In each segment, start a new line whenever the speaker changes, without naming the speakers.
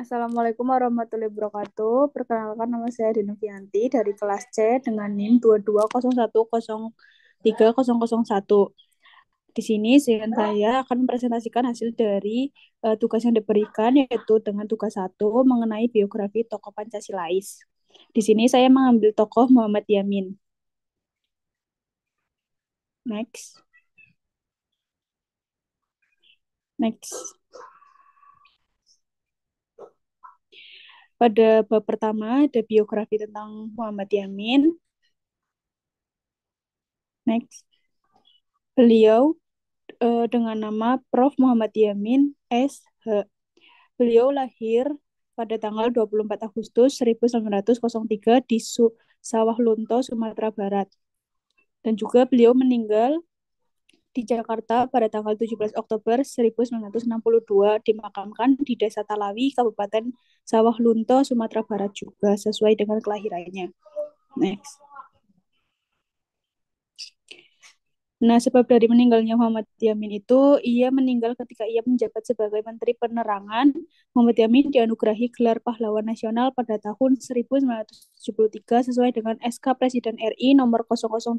Assalamualaikum warahmatullahi wabarakatuh. Perkenalkan nama saya Dinovianti dari kelas C dengan NIM 2201030001. Di sini saya akan mempresentasikan hasil dari tugas yang diberikan yaitu dengan tugas satu mengenai biografi tokoh Pancasilais. Di sini saya mengambil tokoh Muhammad Yamin. Next. Next. Pada bab pertama ada biografi tentang Muhammad Yamin. Next. Beliau dengan nama Prof. Muhammad Yamin S.H. Beliau lahir pada tanggal 24 Agustus 1903 di Sawah Lunto, Sumatera Barat. Dan juga beliau meninggal di Jakarta pada tanggal 17 Oktober 1962, dimakamkan di Desa Talawi, Kabupaten Sawah Lunto, Sumatera Barat juga, sesuai dengan kelahirannya. Next. Nah, sebab dari meninggalnya Muhammad Yamin itu, ia meninggal ketika ia menjabat sebagai Menteri Penerangan. Muhammad Yamin dianugerahi gelar Pahlawan Nasional pada tahun 1973 sesuai dengan SK Presiden RI nomor 008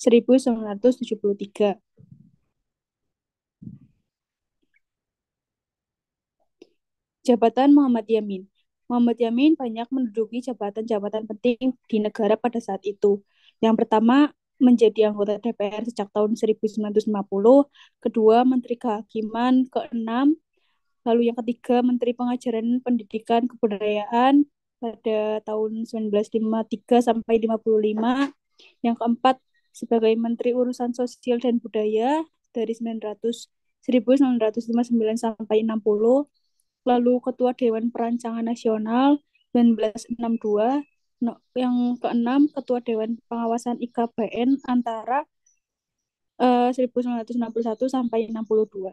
1973. Jabatan Muhammad Yamin. Muhammad Yamin banyak menduduki jabatan-jabatan penting di negara pada saat itu. Yang pertama, menjadi anggota DPR sejak tahun 1950, kedua, Menteri Kehakiman, keenam, lalu yang ketiga, Menteri Pengajaran Pendidikan Kebudayaan pada tahun 1953 sampai 55, yang keempat, sebagai Menteri Urusan Sosial dan Budaya dari 1959 sampai 60, lalu Ketua Dewan Perancangan Nasional 1962, yang keenam Ketua Dewan Pengawasan IKBN antara 1961 sampai 62.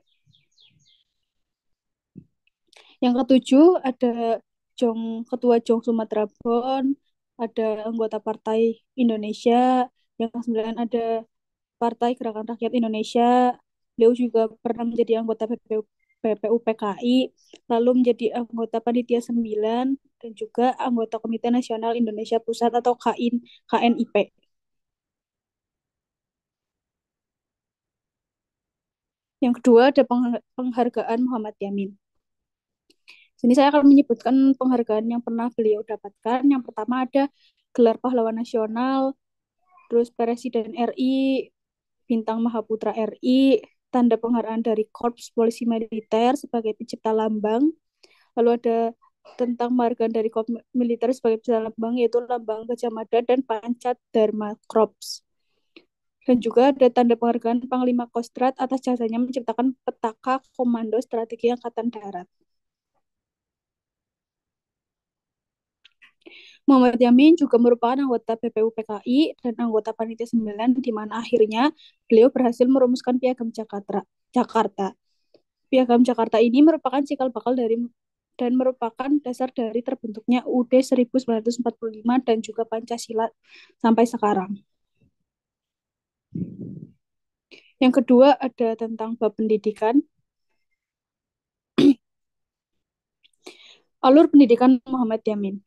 Yang ketujuh ada Ketua Jong Sumatera Bon, ada anggota Partai Indonesia, yang kesembilan ada Partai Gerakan Rakyat Indonesia. Beliau juga pernah menjadi anggota BPU PKI, lalu menjadi anggota Panitia 9 dan juga anggota Komite Nasional Indonesia Pusat atau KNIP. Yang kedua ada penghargaan Muhammad Yamin. Sini saya akan menyebutkan penghargaan yang pernah beliau dapatkan. Yang pertama ada gelar Pahlawan Nasional, terus Presiden RI, Bintang Mahaputra RI, tanda penghargaan dari Korps Polisi Militer sebagai pencipta lambang. Lalu ada tentang penghargaan dari Korps Militer sebagai pencipta lambang, yaitu Lambang Gajah Mada dan Pancat Dharma Korps. Dan juga ada tanda penghargaan Panglima Kostrad atas jasanya menciptakan petaka Komando Strategi Angkatan Darat. Muhammad Yamin juga merupakan anggota BPU PKI dan anggota Panitia 9, di mana akhirnya beliau berhasil merumuskan Piagam Jakarta. Piagam Jakarta ini merupakan cikal bakal dari dan merupakan dasar dari terbentuknya UUD 1945 dan juga Pancasila sampai sekarang. Yang kedua ada tentang bab pendidikan. Alur pendidikan Muhammad Yamin.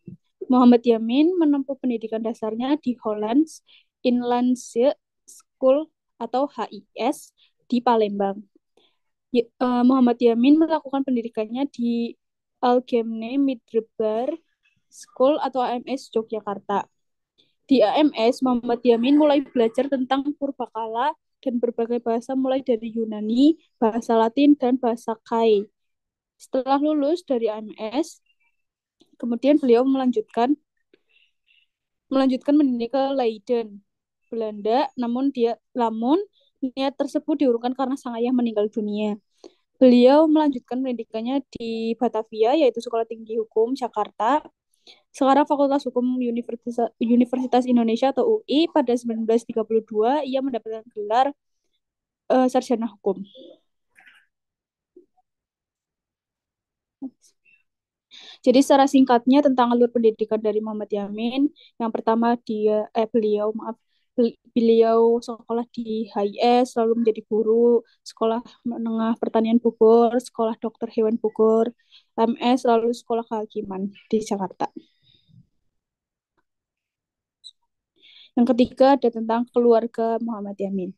Muhammad Yamin menempuh pendidikan dasarnya di Hollands Inlandse School atau HIS di Palembang. Muhammad Yamin melakukan pendidikannya di Algemene Middelbare School atau AMS Yogyakarta. Di AMS, Muhammad Yamin mulai belajar tentang purbakala dan berbagai bahasa mulai dari Yunani, bahasa Latin, dan bahasa Kai. Setelah lulus dari AMS, kemudian beliau melanjutkan pendidikan ke Leiden, Belanda, namun niat tersebut diurungkan karena sang ayah meninggal dunia. Beliau melanjutkan pendidikannya di Batavia, yaitu Sekolah Tinggi Hukum Jakarta. Sekarang Fakultas Hukum Universitas Indonesia atau UI. Pada 1932, ia mendapatkan gelar sarjana hukum. Jadi secara singkatnya tentang alur pendidikan dari Muhammad Yamin, yang pertama beliau sekolah di HIS, lalu menjadi guru sekolah menengah pertanian Bogor, sekolah dokter hewan Bogor, MS, lalu sekolah kehakiman di Jakarta. Yang ketiga ada tentang keluarga Muhammad Yamin.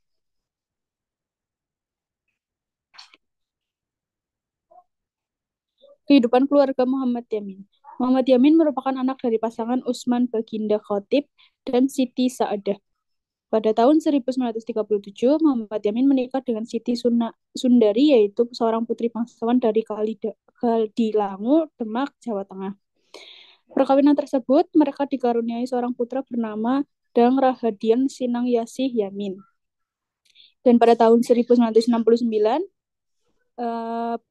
Kehidupan keluarga Muhammad Yamin. Muhammad Yamin merupakan anak dari pasangan Usman Baginda Khatib dan Siti Saadah. Pada tahun 1937, Muhammad Yamin menikah dengan Siti Sundari, yaitu seorang putri bangsawan dari Kadilangu, Demak, Jawa Tengah. Perkawinan tersebut, mereka dikaruniai seorang putra bernama Dang Rahadian Sinang Yasih Yamin. Dan pada tahun 1969,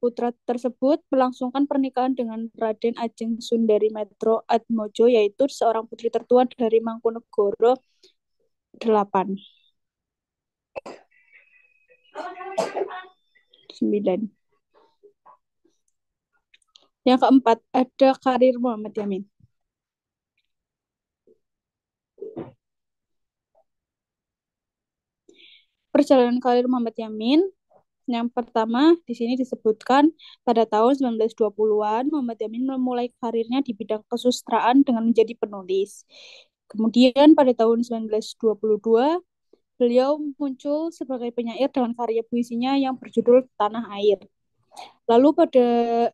putra tersebut melangsungkan pernikahan dengan Raden Ajeng Sundari Metro Atmojo, yaitu seorang putri tertua dari Mangkunegoro 8. 9. Yang keempat, ada karir Muhammad Yamin. Perjalanan karir Muhammad Yamin, yang pertama di sini disebutkan pada tahun 1920-an Muhammad Yamin memulai karirnya di bidang kesusastraan dengan menjadi penulis. Kemudian pada tahun 1922 beliau muncul sebagai penyair dengan karya puisinya yang berjudul Tanah Air. Lalu pada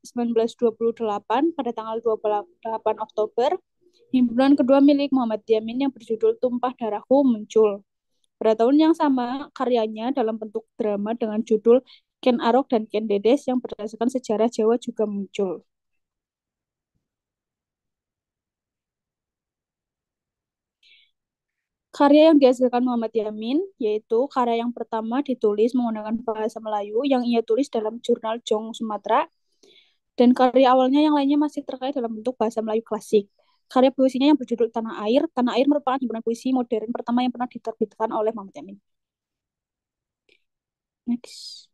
1928 pada tanggal 28 Oktober himpunan kedua milik Muhammad Yamin yang berjudul Tumpah Darahku muncul. Pada tahun yang sama, karyanya dalam bentuk drama dengan judul Ken Arok dan Ken Dedes yang berdasarkan sejarah Jawa juga muncul. Karya yang dihasilkan Muhammad Yamin, yaitu karya yang pertama ditulis menggunakan bahasa Melayu yang ia tulis dalam jurnal Jong Sumatera, dan karya awalnya yang lainnya masih terkait dalam bentuk bahasa Melayu klasik. Karya puisinya yang berjudul Tanah Air. Tanah Air merupakan himpunan puisi modern pertama yang pernah diterbitkan oleh Muhammad Yamin. Next.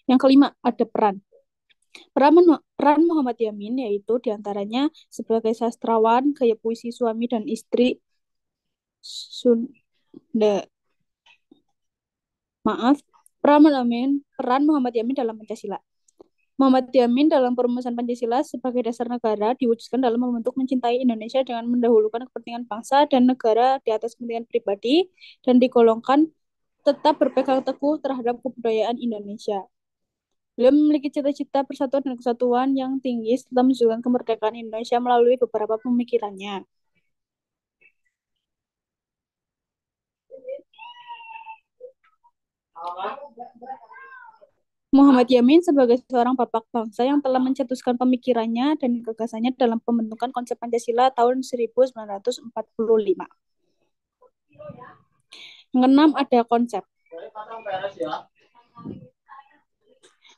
Yang kelima, ada peran. Peran Muhammad Yamin yaitu diantaranya sebagai sastrawan, gaya puisi suami dan istri Sunda. Maaf, peran Muhammad Yamin dalam Pancasila. Muhammad Yamin dalam perumusan Pancasila sebagai dasar negara diwujudkan dalam membentuk mencintai Indonesia dengan mendahulukan kepentingan bangsa dan negara di atas kepentingan pribadi dan digolongkan tetap berpegang teguh terhadap kebudayaan Indonesia. Beliau memiliki cita-cita persatuan dan kesatuan yang tinggi serta menunjukkan kemerdekaan Indonesia melalui beberapa pemikirannya. Muhammad Yamin sebagai seorang bapak bangsa yang telah mencetuskan pemikirannya dan gagasannya dalam pembentukan konsep Pancasila tahun 1945. Yang keenam ada konsep.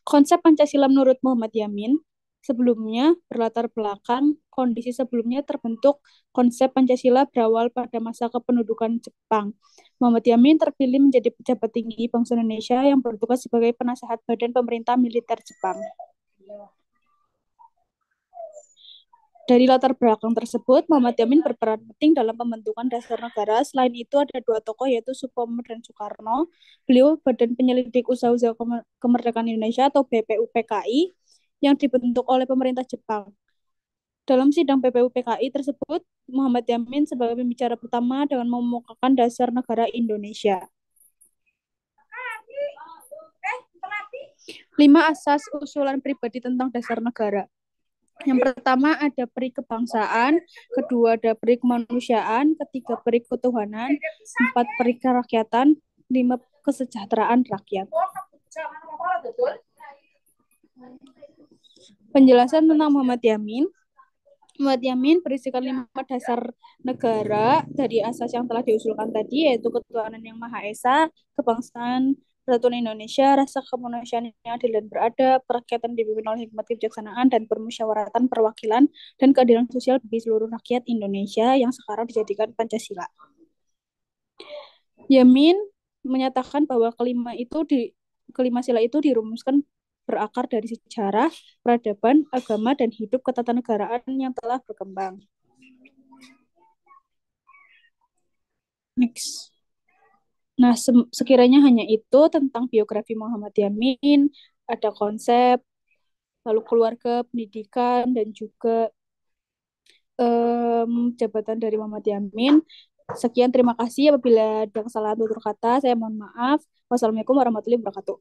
Konsep Pancasila menurut Muhammad Yamin sebelumnya berlatar belakang kondisi sebelumnya terbentuk konsep Pancasila berawal pada masa kependudukan Jepang. Muhammad Yamin terpilih menjadi pejabat tinggi bangsa Indonesia yang bertugas sebagai penasehat Badan Pemerintah Militer Jepang. Dari latar belakang tersebut, Muhammad Yamin berperan penting dalam pembentukan dasar negara. Selain itu, ada dua tokoh yaitu Supomo dan Soekarno. Beliau Badan Penyelidik Usaha-Usaha Kemerdekaan Indonesia atau BPUPKI yang dibentuk oleh pemerintah Jepang. Dalam sidang BPUPKI tersebut, Muhammad Yamin sebagai pembicara pertama dengan memukakan dasar negara Indonesia. 5 asas usulan pribadi tentang dasar negara. Yang pertama ada peri kebangsaan, kedua ada peri kemanusiaan, ketiga peri ketuhanan, 4 peri kerakyatan, 5 kesejahteraan rakyat. Penjelasan tentang Muhammad Yamin. Muhammad Yamin berisikan 5 dasar negara dari asas yang telah diusulkan tadi, yaitu ketuhanan yang Maha Esa, kebangsaan, persatuan Indonesia, rasa kemanusiaan yang adil dan beradab, perakyatan dipimpin oleh hikmat kebijaksanaan, dan permusyawaratan perwakilan dan keadilan sosial bagi seluruh rakyat Indonesia yang sekarang dijadikan Pancasila. Yamin menyatakan bahwa kelima sila itu dirumuskan berakar dari sejarah, peradaban, agama, dan hidup ketatanegaraan yang telah berkembang. Next. Nah, sekiranya hanya itu tentang biografi Muhammad Yamin, ada konsep, lalu keluarga, pendidikan, dan juga jabatan dari Muhammad Yamin. Sekian, terima kasih. Apabila ada kesalahan tutur kata, saya mohon maaf. Wassalamualaikum warahmatullahi wabarakatuh.